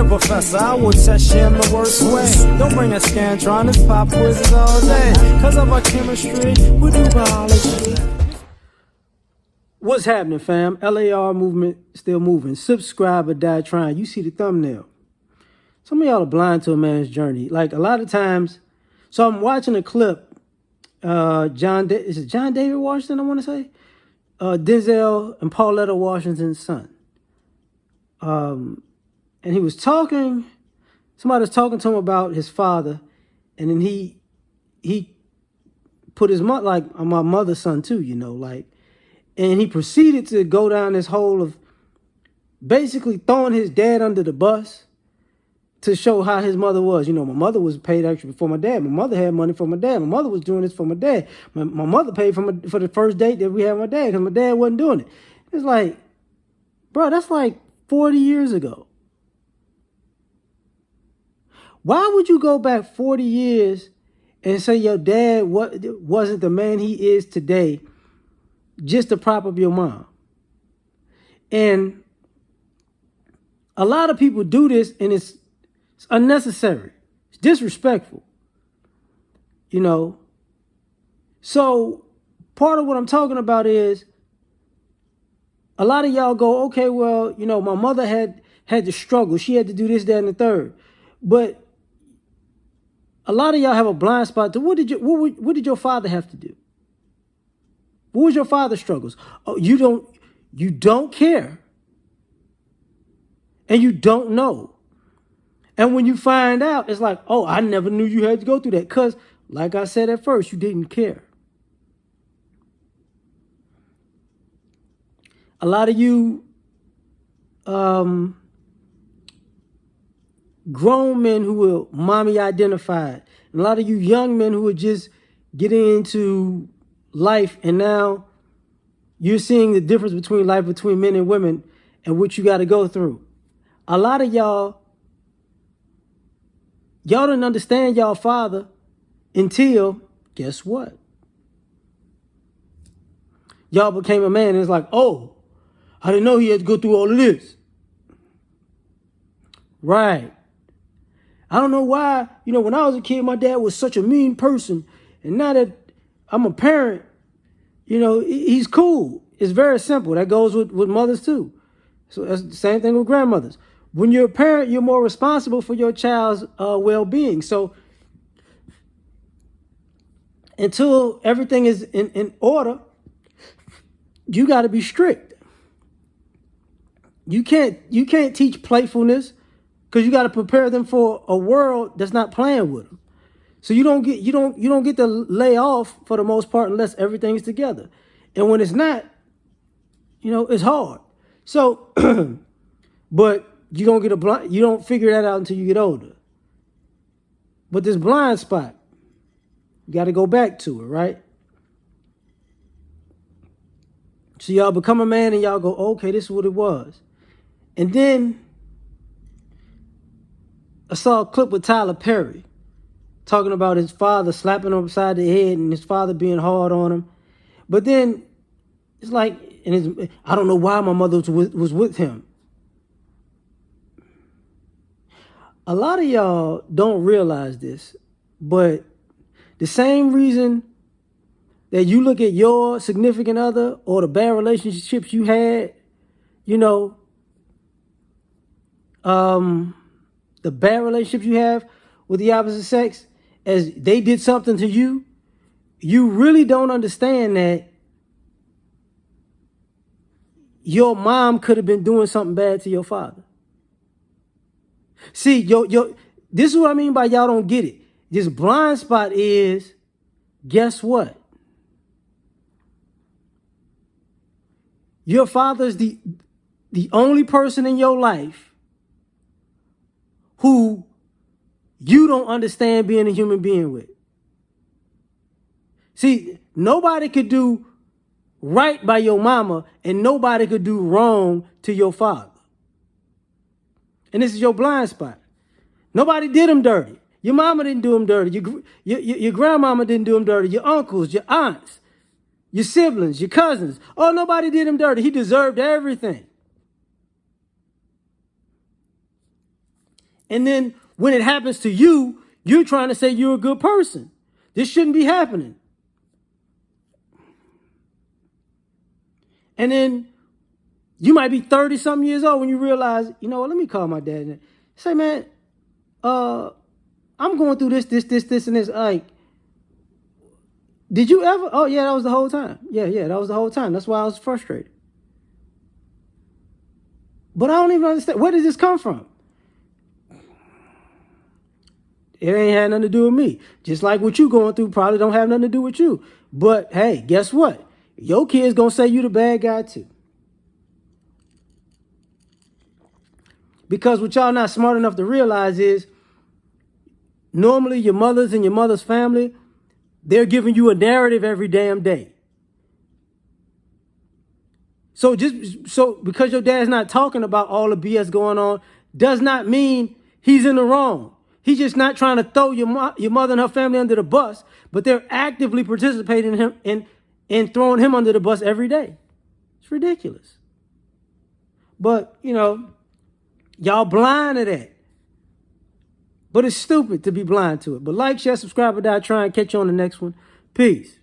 professor, I will test you in the worst way. Don't bring a scantron, it's pop quizzes all day. Cause of our chemistry, we do biology. What's happening, fam? L.A.R. movement still moving. Subscribe or die trying. You see the thumbnail. Some of y'all are blind to a man's journey. Like a lot of times, so I'm watching a clip. Is it John David Washington, I want to say? Denzel and Pauletta Washington's son. And he was talking, somebody was talking to him about his father, and then he put his mother, like, I'm my mother's son too, you know, like, and he proceeded to go down this hole of basically throwing his dad under the bus to show how his mother was. You know, my mother was paid extra for my dad. My mother had money for my dad. My mother was doing this for my dad. My mother paid for the first date that we had with my dad because my dad wasn't doing it. It's like, bro, that's like 40 years ago. Why would you go back 40 years and say your dad wasn't the man he is today just to prop up your mom? And a lot of people do this, and it's unnecessary. It's disrespectful. You know? So part of what I'm talking about is a lot of y'all go, okay, well, you know, my mother had to struggle. She had to do this, that, and the third. But a lot of y'all have a blind spot to what did your father have to do? What was your father's struggles? Oh, you don't care. And you don't know. And when you find out, it's like, oh, I never knew you had to go through that. Because, like I said at first, you didn't care. A lot of you grown men who are mommy identified, and a lot of you young men who are just getting into life, and now you're seeing the difference between life between men and women and what you got to go through. A lot of y'all didn't understand y'all father until, guess what? Y'all became a man, and it's like, oh, I didn't know he had to go through all of this. Right. I don't know why, you know, when I was a kid, my dad was such a mean person. And now that I'm a parent, you know, he's cool. It's very simple. That goes with mothers too. So that's the same thing with grandmothers. When you're a parent, you're more responsible for your child's well-being. So until everything is in order, you got to be strict. You can't teach playfulness because you got to prepare them for a world that's not playing with them. So you don't get to lay off for the most part unless everything's together. And when it's not, you know, it's hard. So, but you don't figure that out until you get older. But this blind spot, you got to go back to it, right? So y'all become a man and y'all go, okay, this is what it was. And then I saw a clip with Tyler Perry talking about his father slapping him upside the head and his father being hard on him. But then it's like, I don't know why my mother was with him. A lot of y'all don't realize this, but the same reason that you look at your significant other or the bad relationships you had, you know, the bad relationships you have with the opposite sex, as they did something to you, you really don't understand that your mom could have been doing something bad to your father. See, this is what I mean by y'all don't get it. This blind spot is, guess what? Your father's the only person in your life who you don't understand being a human being with. See, nobody could do right by your mama and nobody could do wrong to your father. And this is your blind spot. Nobody did him dirty. Your mama didn't do him dirty. Your grandmama didn't do him dirty. Your uncles, your aunts, your siblings, your cousins. Oh, nobody did him dirty. He deserved everything. And then when it happens to you, you're trying to say you're a good person. This shouldn't be happening. And then you might be 30-something years old when you realize, you know what, let me call my dad. Say, man, I'm going through this, and this. Like, did you ever? Oh, yeah, that was the whole time. Yeah, that was the whole time. That's why I was frustrated. But I don't even understand. Where did this come from? It ain't had nothing to do with me. Just like what you going through probably don't have nothing to do with you. But hey, guess what? Your kid's gonna say you the bad guy too. Because what y'all not smart enough to realize is normally your mothers and your mother's family, they're giving you a narrative every damn day. So because your dad's not talking about all the BS going on, does not mean he's in the wrong. He's just not trying to throw your mother and her family under the bus, but they're actively participating in throwing him under the bus every day. It's ridiculous. But, you know, y'all blind to that. But it's stupid to be blind to it. But like, share, subscribe, or die. Try and catch you on the next one. Peace.